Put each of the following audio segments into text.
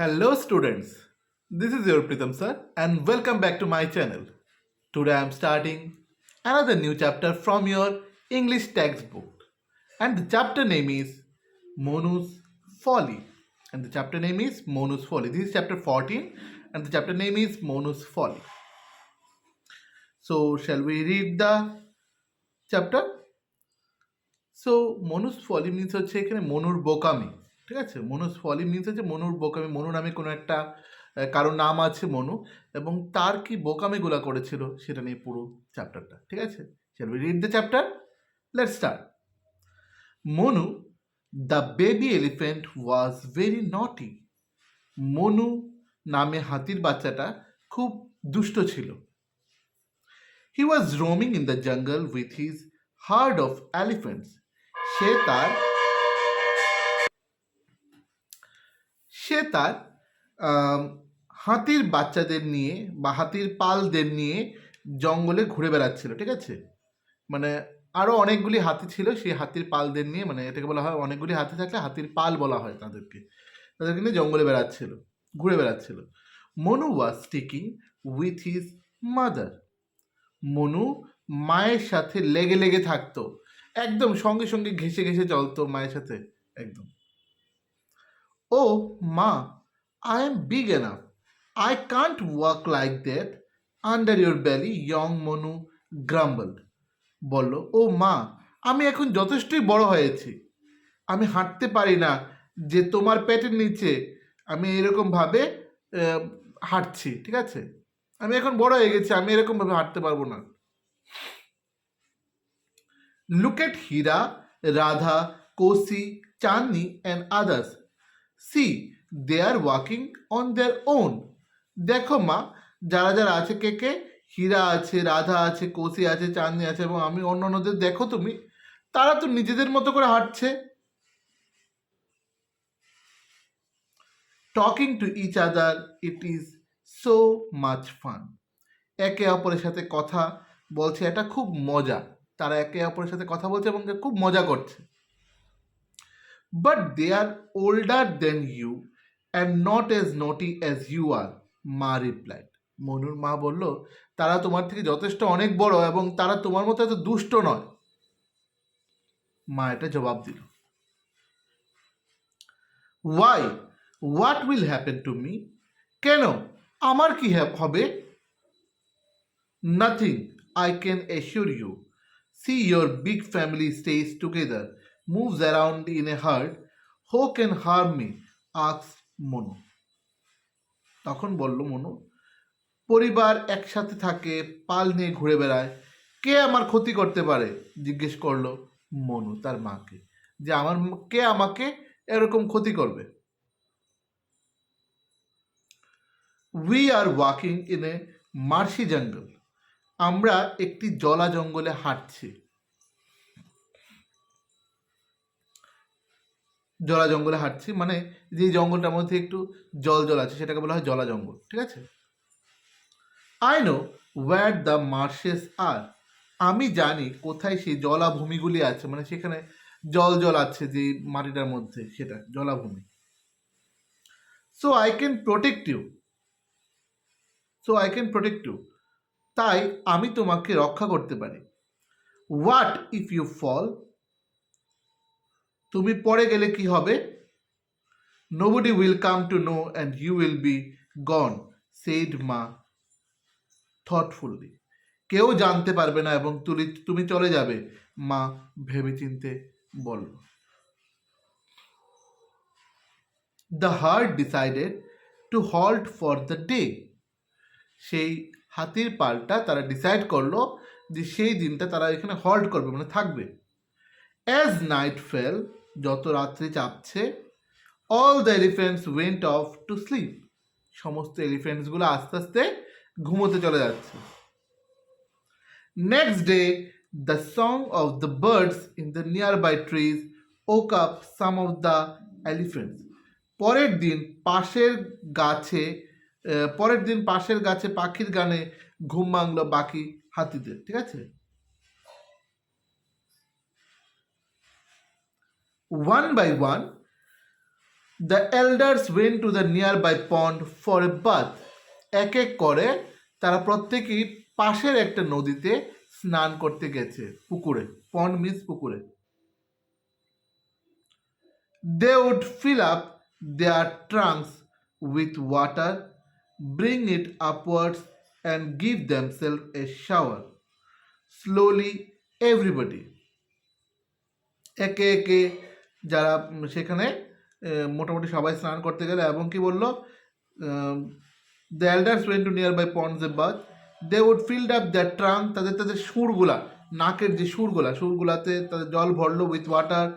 Hello students, this is your Pritam sir and welcome back to my channel. Today I am starting another new chapter from your English textbook and the chapter name is Monu's Folly and the chapter name is Monu's Folly. This is chapter 14 and the chapter name is Monu's Folly. So shall we read the chapter? So Manu's folly means হচ্ছে এখানে মনুর বোকামি, ঠিক আছে? মনুস folly means হচ্ছে মনুর বোকামি। মনু নামে কোনো একটা কারোর নাম আছে মনু, এবং তার কি বোকামিগুলা করেছিল সেটা নিয়ে পুরো চ্যাপ্টারটা, ঠিক আছে? Shall we read the chapter? Let's start. Manu the baby elephant was very naughty. Manu নামে হাতির বাচ্চাটা খুব দুষ্ট ছিল। He was roaming in the jungle with his herd of elephants. সে তার হাতির বাচ্চাদের নিয়ে বা হাতির পালদের নিয়ে জঙ্গলে ঘুরে বেড়াচ্ছিল, ঠিক আছে? মানে আরও অনেকগুলি হাতি ছিল, সেই হাতির পালদের নিয়ে, মানে এটাকে বলা হয় অনেকগুলি হাতি থাকলে হাতির পাল বলা হয় তাদেরকে নিয়ে জঙ্গলে ঘুরে বেড়াচ্ছিল। Manu was sticking with his mother. Manu মায়ের সাথে লেগে লেগে থাকতো, একদম সঙ্গে সঙ্গে ঘেসে ঘেসে চলতো মায়ের সাথে একদম। ও মা, I am big enough, I can't walk like that under your বেলি, ইয়ং মনু গ্রাম্বলড। বলল, ও মা, আমি এখন যথেষ্টই বড় হয়েছি, আমি হাঁটতে পারি না যে তোমার পেটের নিচে আমি এরকমভাবে হাঁটছি, ঠিক আছে? আমি এখন বড় হয়ে গেছি, আমি এরকমভাবে হাঁটতে পারবো না। Look at Hira, Radha, Kosi, Chandni and others. See, they are walking on their own. দেখো মা, যারা যারা আছে, কে কে? হীরা আছে, রাধা আছে, কোসি আছে, চাঁদনি আছে এবং আমি অন্যান্যদের দেখো তুমি, তারা তো নিজেদের মতো করে হাঁটছে। Talking to each other, it is so much fun. একে অপরের সাথে কথা বলছে, এটা খুব মজা। তারা একে অপরের সাথে কথা বলছে এবং খুব মজা করছে। But they are older than you and not as naughty as you are, মা রিপ্লাইড। মনুর মা বলল, তারা তোমার থেকে যথেষ্ট অনেক বড় এবং তারা তোমার মতো এত দুষ্ট নয়। মা এটা জবাব দিল। Why, what will happen to me? কেন, আমার কি হবে? Nothing, I can assure you. See, your big family stays together, moves around in a herd. Who can harm me? asked Manu. তখন বলল মনু, পরিবার একসাথে থাকে, পাল নিয়ে ঘুরে বেড়ায়, কে আমার ক্ষতি করতে পারে? জিজ্ঞেস করলো মনু তার মাকে, যে কে আমাকে এরকম ক্ষতি করবে? We are walking in a marshy jungle. আমরা একটি জলা জঙ্গলে হাঁটছি। জলা জঙ্গলে হাঁটছি মানে যে জঙ্গলটার মধ্যে একটু জল জল আছে সেটাকে বলা হয় জলা জঙ্গল, ঠিক আছে? I know where the marshes are. আমি জানি কোথায় সেই জলাভূমিগুলি আছে, মানে সেখানে জল জল আছে যে মাটিটার মধ্যে, সেটা জলাভূমি। So I can protect you, তাই আমি তোমাকে রক্ষা করতে পারি। What if you fall? তুমি পড়ে গেলে কি হবে? Nobody will come to know and you will be gone, said মা থটফুলি। কেউ জানতে পারবে না এবং তুমি চলে যাবে, মা ভেবেচিন্তে বলল। The hard decided to halt for the day. সেই হাতির পালটা তারা ডিসাইড করলো যে সেই দিনটা তারা এখানে হল্ট করবে, মানে থাকবে। অ্যাজ নাইট ফেল, যত রাত্রি চাপছে, all the elephants went off to sleep. সমস্ত এলিফ্যান্টসগুলো আস্তে আস্তে ঘুমোতে চলে যাচ্ছে। Next day the song of the birds in the near by trees woke up some of the elephants. পরের দিন পাশের গাছে পাখির গানে ঘুম ভাঙলো বাকি হাতিদের, ঠিক আছে? One by one, the elders went to the near by pond for a bath. এক এক করে তারা প্রত্যেকেই পাশের একটা নদীতে স্নান করতে গেছে, পুকুরে। পন্ড মিন্স পুকুরে। They would fill up their trunks with water, bring it upwards, and give themselves a shower. Slowly, everybody. একে একে যারা সেখানে মোটামুটি সবাই স্নান করতে গেলে, এবং কি বললো, the elders went to near by ponds a bath, they would filled up their trunk, তাদের তাদের সুরগুলা, নাকের যে সুরগুলাতে তাদের জল ভরলো, with water,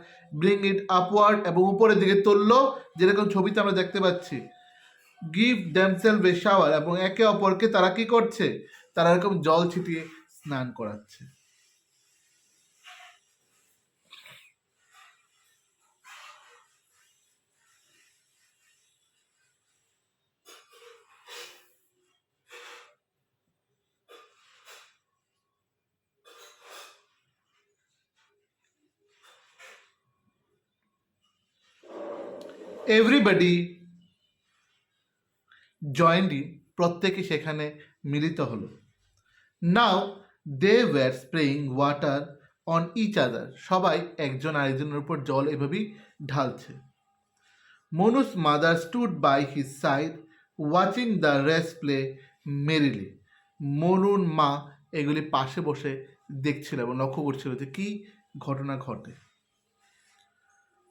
bring it upward, এবং উপরের দিকে তুললো, যেরকম ছবিতে আমরা দেখতে পাচ্ছি। গিভ দ্যামসেলভ এ শাওয়ার, এবং একে অপরকে তারা কি করছে, তারা এরকম জল ছিটিয়ে স্নান করাচ্ছে। এভরিবডি জয়েন্ড ইন, প্রত্যেকে সেখানে মিলিত হলো। Now they were spraying water on each other, সবাই একজন আরেকজনের উপর জল এভাবেই ঢালছে। Manu's mother stood by his side watching the rest play merrily, মনুর মা এগুলি পাশে বসে দেখছিল এবং লক্ষ্য করছিল যে কী ঘটনা ঘটে।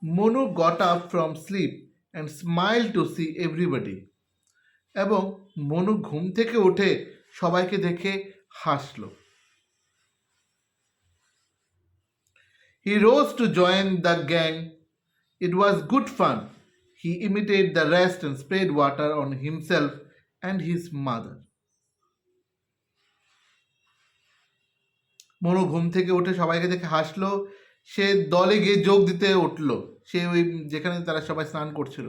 Manu got up from sleep and smile to see everybody, এবং মনু ঘুম থেকে উঠে সবাইকে দেখে হাসল। He rose to join the gang, it was good fun, he imitated the rest and spread water on himself and his mother. Manu ঘুম থেকে উঠে সবাইকে দেখে হাসলো, সে দলে গিয়ে যোগ দিতে উঠলো, সে ওই যেখানে তারা সবাই স্নান করছিল।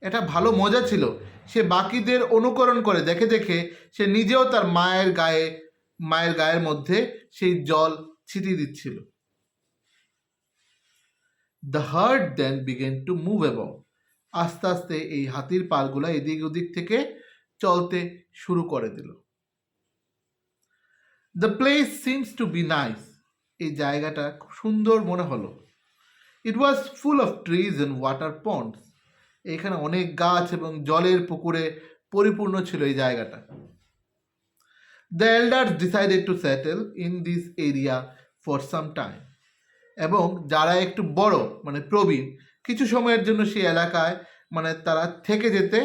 এটা ভালো মজা ছিল, সে বাকিদের অনুকরণ করে দেখে দেখে সে নিজেও তার মায়ের গায়ের মধ্যে সেই জল ছিটিয়ে দিচ্ছিল। The herd then began to move about, আস্তে আস্তে এই হাতির পালগুলো এদিক ওদিক থেকে চলতে শুরু করে দিল। The place seems to be nice, এই জায়গাটা খুব সুন্দর মনে হলো। It was full of trees and water ponds, এখানে অনেক গাছ এবং জলের পুকুরে পরিপূর্ণ ছিল এই জায়গাটা। The elders decided to settle in this area for some time, এবং যারা একটু বড় মানে প্রবীণ, কিছু সময়ের জন্য সেই এলাকায় মানে তারা থেকে যেতে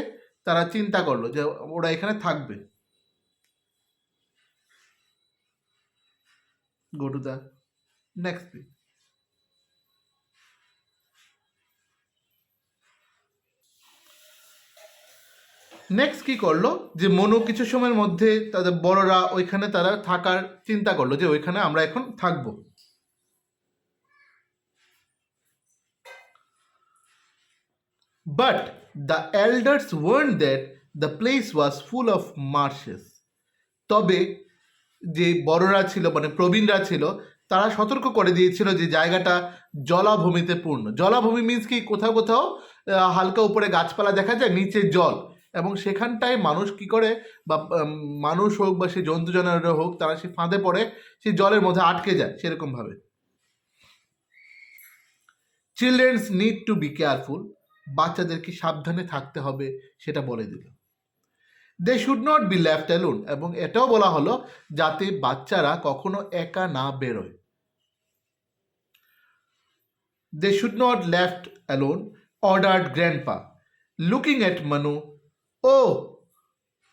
তারা চিন্তা করলো যে ওরা এখানে থাকবে। Go to the next page. Next কি করলো, যে মনু কিছু সময়ের মধ্যে তাদের বড়রা ওইখানে তারা থাকার চিন্তা করলো যে ওইখানে আমরা এখন থাকবো। But the elders warned that the place was full of marshes, তবে যে বড়রা ছিল মানে প্রবীণরা ছিল তারা সতর্ক করে দিয়েছিল যে জায়গাটা জলাভূমিতে পূর্ণ। জলাভূমি মিন্স কি, কোথাও কোথাও হালকা উপরে গাছপালা দেখা যায়, নিচে জল, এবং সেখানটায় মানুষ কি করে, বা মানুষ হোক বা সে জন্তু জানোয়ার হোক, তারা সে ফাঁদে পড়ে সেই জলের মধ্যে আটকে যায় সেরকমভাবে। Childrens need to be careful, বাচ্চাদেরকে সাবধানে থাকতে হবে সেটা বলে দিল। They should not be left alone, এবং এটাও বলা হলো যাতে বাচ্চারা কখনো একা না বেরোয়। They should not left alone, ordered grandpa, looking at Manu. Oh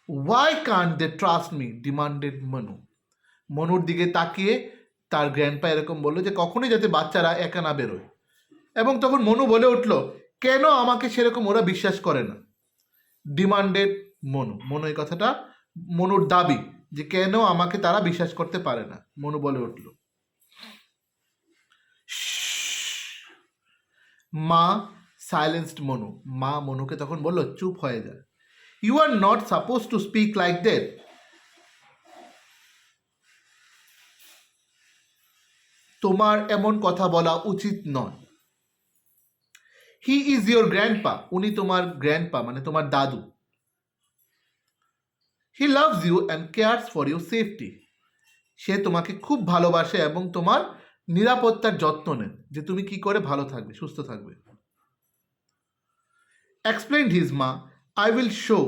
why can't they trust me, demanded Manu. মনুর দিকে তাকিয়ে তার গ্র্যান্ডপা এরকম বললো যে কখনোই যাতে বাচ্চারা একা না বেরোয়। এবং তখন মনু বলে উঠল, কেন আমাকে সেরকম ওরা বিশ্বাস করে না। ডিমান্ডেড মনু এই কথাটা মনুর দাবি যে কেন আমাকে তারা বিশ্বাস করতে পারে না। মনু বলে উঠল। মা সাইলেন্সড মনু, মা মনুকে তখন বলল চুপ হয়ে যা। You are not suppose to speak like that, তোমার এমন কথা বলা উচিত নয়। হি ইজ ইয়োর গ্র্যান্ডপা, উনি তোমার গ্র্যান্ডপা মানে তোমার দাদু। He loves you and cares for your safety, সে তোমাকে খুব ভালোবাসে এবং তোমার নিরাপত্তার যত্ন নেন, যে তুমি কি করে ভালো থাকবে, সুস্থ থাকবে। Explained his ma, I will show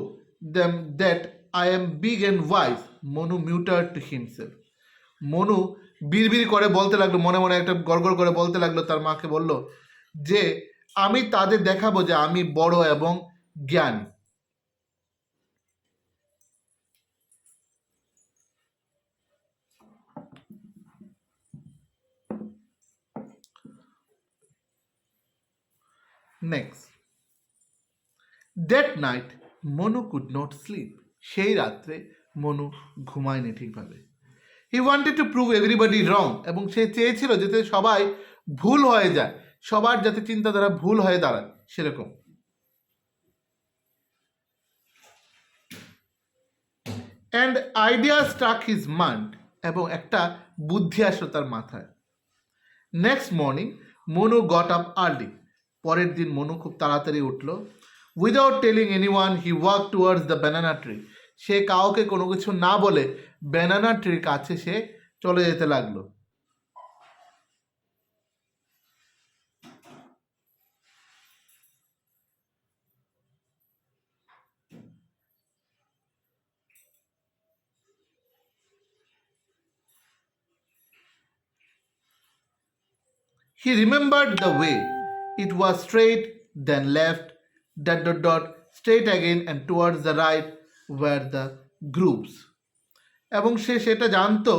them that I am big and wise, Manu muttered to himself. Manu বিড়বিড় করে বলতে লাগলো, মনে মনে একটা গড়গড় করে বলতে লাগলো, তার মাকে বলল যে আমি তাদের দেখাবো যে আমি বড় এবং জ্ঞানী। Next, that night Manu could not sleep, সেই রাত্রে মনু ঘুমায়নি ঠিকভাবে। He wanted to prove everybody wrong, এবং সে চেয়েছিল যাতে সবাই ভুল হয়ে যায়, সবার যাতে চিন্তাধারা ভুল হয়ে দাঁড়ায় সেরকম। And idea struck his mind, এবং একটা বুদ্ধি আসলো তার মাথায়। Next morning Manu got up early, পরের দিন মনু খুব তাড়াতাড়ি উঠলো। Without telling anyone he walk towards the banana tree, সে কাউকে কোনো কিছু না বলে ব্যানানা ট্রির কাছে সে চলে যেতে লাগলো। He remembered the way. It was straight, then left, ... straight again and towards the right were the grooves. এবং সে সেটা জানতো,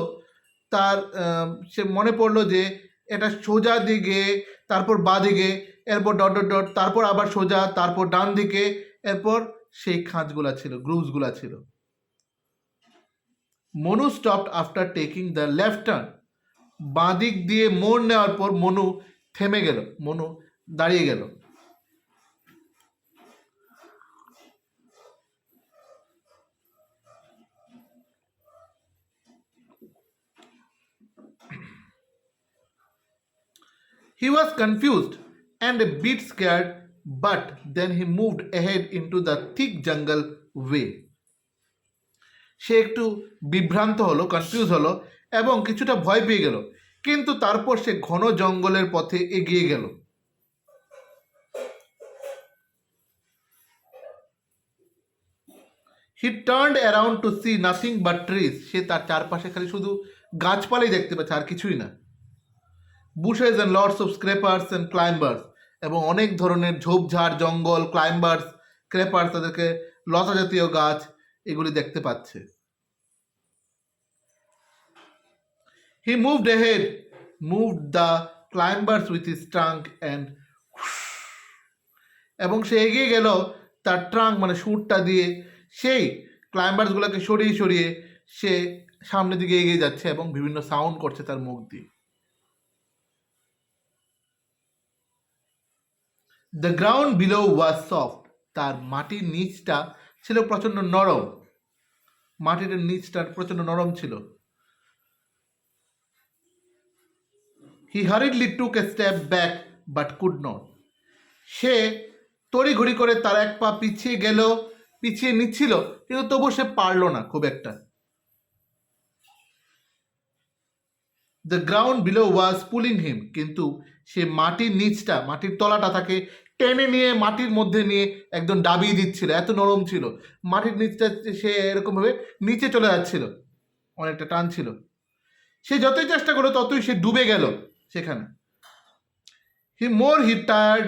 তার সে মনে পড়লো যে এটা সোজা দিকে, তারপর বাঁ দিকে, এরপর ... তারপর আবার সোজা, তারপর ডান দিকে, এরপর সেই খাঁজগুলা ছিল, গ্রুভসগুলা ছিল। Manu stopped after taking the left turn, বাঁ দিক দিয়ে মোড় নেওয়ার পর মনু থেমে গেল, মনু দাঁড়িয়ে গেল। He was confused and a bit scared, but then he moved ahead into the thick jungle way. সে একটু বিভ্রান্ত হলো, কনফিউজ হলো এবং কিছুটা ভয় পেয়ে গেল, কিন্তু তারপর সে ঘন জঙ্গলের পথে এগিয়ে গেল। He turned around to see nothing but trees. সে তার চারপাশে খালি শুধু গাছপালাই দেখতে পাচ্ছে, আর কিছুই না। Bushes and lots of scrapers and climbers, এবং অনেক ধরনের ঝোপঝাড়, জঙ্গল, ক্লাইম্বার্স, ক্রেপার্স, তাদেরকে লতা জাতীয় গাছ, এগুলি দেখতে পাচ্ছে। He moved ahead, moved the climbers with his trunk and এবং সে এগিয়ে গেল তার ট্রাঙ্ক মানে সুরটা দিয়ে, সেই ক্লাইম্বার্সগুলোকে সরিয়ে সরিয়ে সে সামনের দিকে এগিয়ে যাচ্ছে এবং বিভিন্ন সাউন্ড করছে তার মুখ দিয়ে। The ground below was soft, তার মাটির নিচটা ছিল প্রচণ্ড নরম, মাটির নিচটা প্রচণ্ড নরম ছিল। He hurriedly took a step back but could not, সে তড়িঘড়ি করে তার এক পা পিছিয়ে গেল, পিছিয়ে নিচ্ছিল, কিন্তু তবু সে পারল না খুব একটা। The ground below was pulling him, কিন্তু সে মাটির নিচটা, মাটির তলাটা তাকে টেনে নিয়ে মাটির মধ্যে নিয়ে একদম ডাবিয়ে দিচ্ছিল, এত নরম ছিল মাটির নিচটা, সে এরকমভাবে নিচে চলে যাচ্ছিল, অনেকটা টান ছিল। সে যতই চেষ্টা করলো ততই সে ডুবে গেল সেখানে। He tried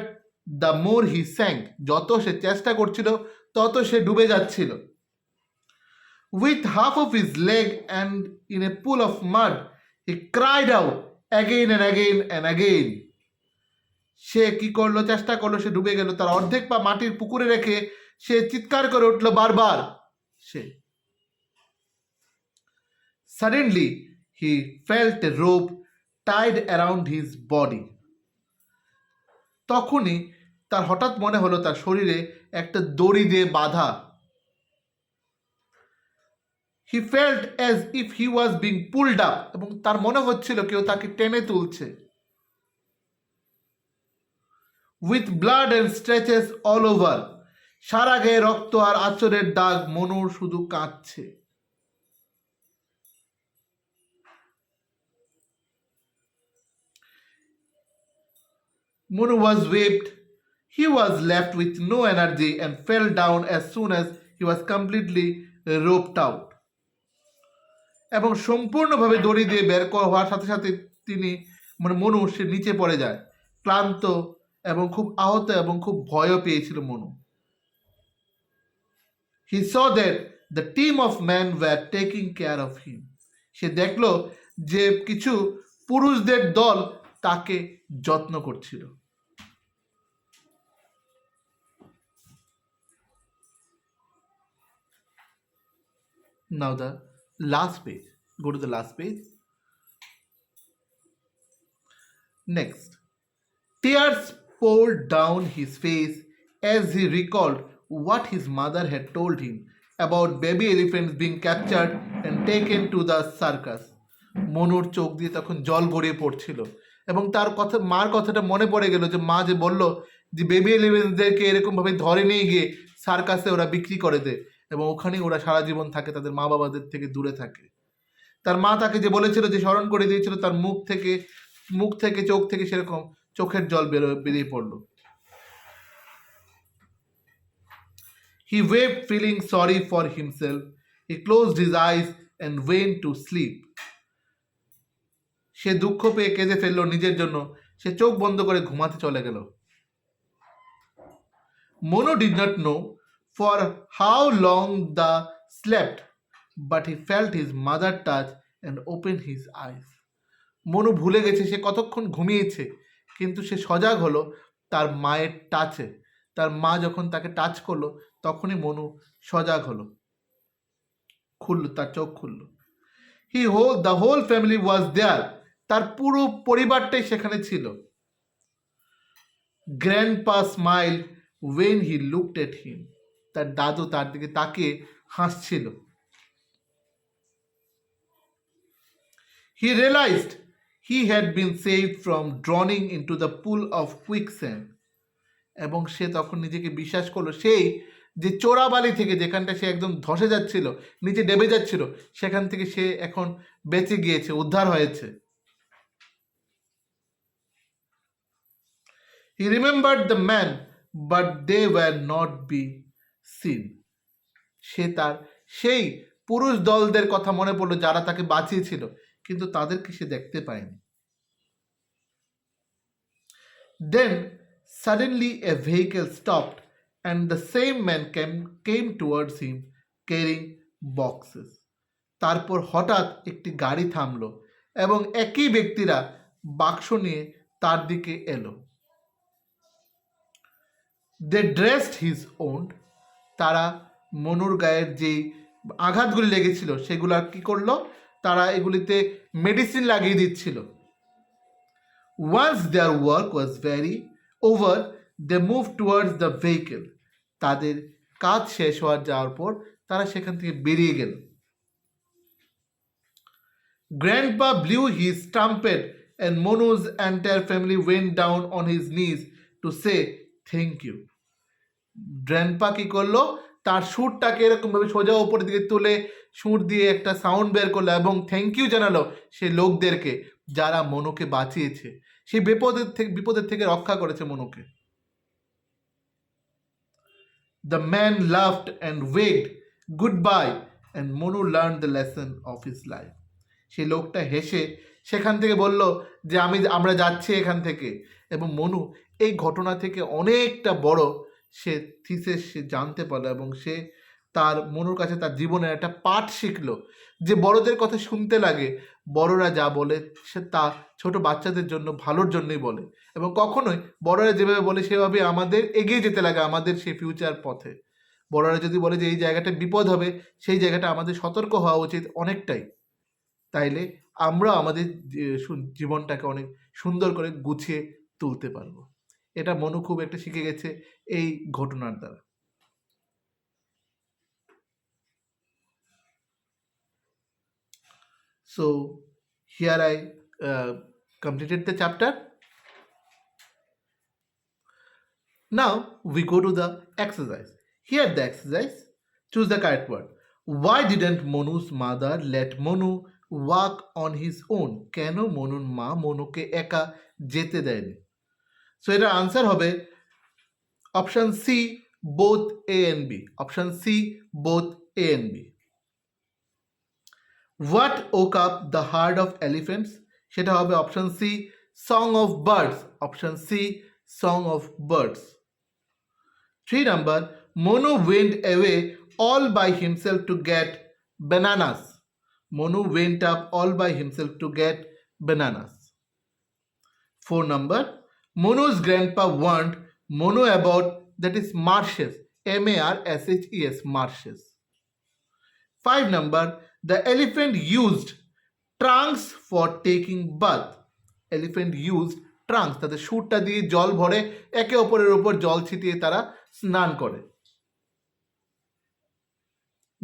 the more he sank, যত সে চেষ্টা করছিল তত সে ডুবে যাচ্ছিল। With half of his leg and in a pool of mud he cried out again and again and again, সে কি করলো, চেষ্টা করলো, সে ডুবে গেল, তার অর্ধেক পা মাটির পুকুরে রেখে সে চিৎকার করে উঠলো বারবার। সে suddenly he felt a rope tied around his body, তখনই তার হঠাৎ মনে হলো তার শরীরে একটা দড়ি দিয়ে বাঁধা। He felt as if he was being pulled up, এবং তার মনে হচ্ছিল কেউ তাকে টেনে তুলছে। With blood and scratches all over. সারা গায়ে রক্ত আর আঁচড়ের দাগ, মনুর শুধু কাঁদছে। Monu was whipped. He was left with no energy and fell down as soon as he was completely roped out. এবং সম্পূর্ণভাবে দড়ি দিয়ে বের করা হওয়ার সাথে সাথে তিনি মনু সে নিচে পড়ে যায়, ক্লান্ত এবং খুব আহত এবং খুব ভয়ও পেয়েছিল Manu. He saw that the team of men were taking care of him. সে দেখলো যে কিছু পুরুষদের দল তাকে যত্ন করছিল। Now the last page. Go to the last page. Next. Tears poured down his face as he recalled what his mother had told him about baby elephants being captured and taken to the circus. মনুর চোখ দিয়ে তখন জল গড়িয়ে পড়ছিল এবং তার কথা, মার কথাটা মনে পড়ে গেল যে মা যে বলল যে বেবি এলিফ্যান্টদেরকে এরকমভাবে ধরে নিয়ে গিয়ে সার্কাসে ওরা বিক্রি করে দেয় এবং ওখানেই ওরা সারা জীবন থাকে, তাদের মা বাবাদের থেকে দূরে থাকে। তার মা তাকে যে বলেছিল, যে স্মরণ করে দিয়েছিল, তার মুখ থেকে চোখ থেকে সেরকম চোখের জল বেরিয়ে পড়লো। He wept, feeling sorry for himself. He closed his eyes and went to sleep. সে দুঃখ পেয়ে কেঁদে ফেললো নিজের জন্য, সে চোখ বন্ধ করে ঘুমাতে চলে গেল। Monu did not know for how long the slept, but he felt his mother touch and opened his eyes. Manu ভুলে গেছে সে কতক্ষণ ঘুমিয়েছে, কিন্তু সে সজাগ হলো তার মায়ের টাচে। তার মা যখন তাকে টাচ করলো তখনই মনু সজাগ হলো, তার চোখ খুললো। The whole family was there. তার পুরো পরিবারটাই সেখানে ছিল। Grandpa smile when he looked at him. তার দাদু তার দিকে তাকিয়ে হাসছিল। He realised he had been saved from drowning into the pool of quicksand. এবং সে তখন নিজেকে বিশ্বাস করলো সেই যে চোরাবালি থেকে, যেখানটা সে একদম ধসে যাচ্ছিল, নিচে ডেবে যাচ্ছিল, সেখান থেকে সে এখন বেঁচে গিয়েছে, উদ্ধার হয়েছে। He remembered the men, but they were not be seen. সে তার সেই পুরুষ দলদের কথা মনে পড়লো যারা তাকে বাঁচিয়েছিল, কিন্তু তাদেরকে সে দেখতে পায়নি। Then suddenly a vehicle stopped and the same man came towards him carrying boxes. তারপর হঠাৎ একটি গাড়ি থামলো এবং একই ব্যক্তিরা বাক্স নিয়ে তার দিকে এলো। They dressed his wound. তারা মনুর গায়ের যেই আঘাতগুলি লেগেছিল সেগুলো কি করলো, তারা এগুলিতে মেডিসিন লাগিয়ে দিচ্ছিল। Once their work was very over, they moved towards the vehicle. তাদের কাজ শেষ যাওয়ার পর তারা সেখান থেকে বেরিয়ে গেল। Grandpa blew his trumpet and Monu's entire family went down on his knees to say thank you. Grandpa কি করলো, তার সুরটাকে এরকম ভাবে সোজা উপরের দিকে তুলে সুর দিয়ে একটা সাউন্ড বের করলো এবং থ্যাংক ইউ জানালো সেই লোকদেরকে যারা মনুকে বাঁচিয়েছে, সেই বিপদের থেকে রক্ষা করেছে মনুকে। The man laughed and waved goodbye and Monu learned the lesson of his life. সেই লোকটা হেসে সেখান থেকে বলল যে আমরা যাচ্ছি এখান থেকে, এবং মনু এই ঘটনা থেকে অনেকটা বড় সে থিসিস সে জানতে পারলো এবং সে তার মনুর কাছে তার জীবনের একটা পাঠ শিখলো যে বড়দের কথা শুনতে লাগে, বড়রা যা বলে সে তা ছোট বাচ্চাদের জন্য ভালোর জন্যই বলে, এবং কখনোই বড়রা যেভাবে বলে সেভাবে আমাদের এগিয়ে যেতে লাগে আমাদের সেই ফিউচার পথে। বড়রা যদি বলে যে এই জায়গাটা বিপদ হবে, সেই জায়গাটা আমাদের সতর্ক হওয়া উচিত অনেকটাই, তাইলে আমরা আমাদের জীবনটাকে অনেক সুন্দর করে গুছিয়ে তুলতে পারবো। এটা মনু খুব একটা শিখে গেছে এই ঘটনার দ্বারা। So here I completed the chapter. Now we go to the exercise. Here the exercise. Choose the correct word. Why didn't Monu's mother let Monu walk on his own? কেন মনুর মা মনুকে একা যেতে দেয়নি? সো এটার আনসার হবে option C, both A and B. Option C, both A and B. What woke up the heart of elephants? সেটা হবে option C, Song of Birds. Option C, Song of Birds. 3 number, Monu went away all by himself to get bananas. Monu went up all by himself to get bananas. 4 number, Monu's grandpa warned Monu about, that is marshes, M-A-R-S-H-E-S, marshes. 5 number, the elephant used trunks for taking bath. Elephant used trunks, তাদের সুরটা দিয়ে জল ভরে একে অপরের উপর জল ছিটিয়ে তারা স্নান করে।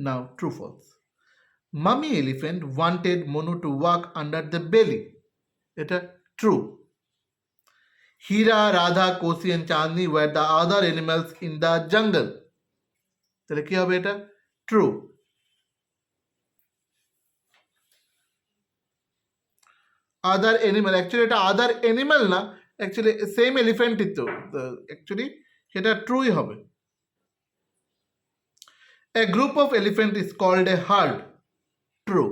Now true false. Mami elephant wanted Manu to walk under the belly, এটা true. Hira, Radha, Kosi and Chandni were the other animals in the jungle, তাহলে কি হবে এটা? ট্রু। আদার অ্যানিমাল, অ্যাকচুয়ালি এটা আদার অ্যানিমাল না, অ্যাকচুয়ালি সেম এলিফ্যান্টই তো, অ্যাকচুয়ালি সেটা ট্রুই হবে। A group of elephant is called a herd. True.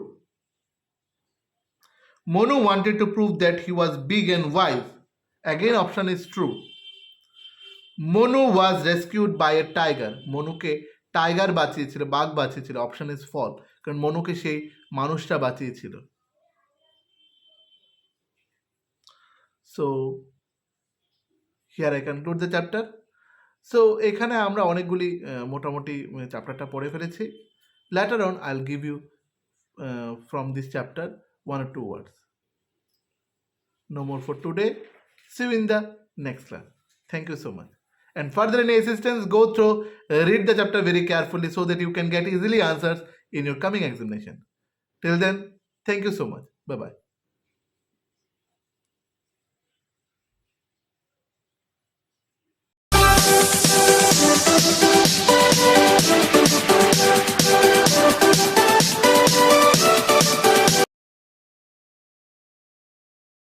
Monu wanted to prove that he was big and wise. Again, option is true. Monu was rescued by a tiger. মনুকে tiger বাঁচিয়েছিল, বাঘ বাঁচিয়েছিল। Option is ফল, কারণ মনুকে সেই মানুষটা বাঁচিয়েছিল। So here I conclude the chapter. So এখানে আমরা অনেকগুলি মোটামুটি চ্যাপ্টারটা পড়ে ফেলেছি। Later on I'll give you from this chapter 1 or 2 words. No more for today. See you in the next class. Thank you so much. And further any assistance, go through, read the chapter very carefully so that you can get easily answers in your coming examination. Till then, thank you so much. Bye-bye.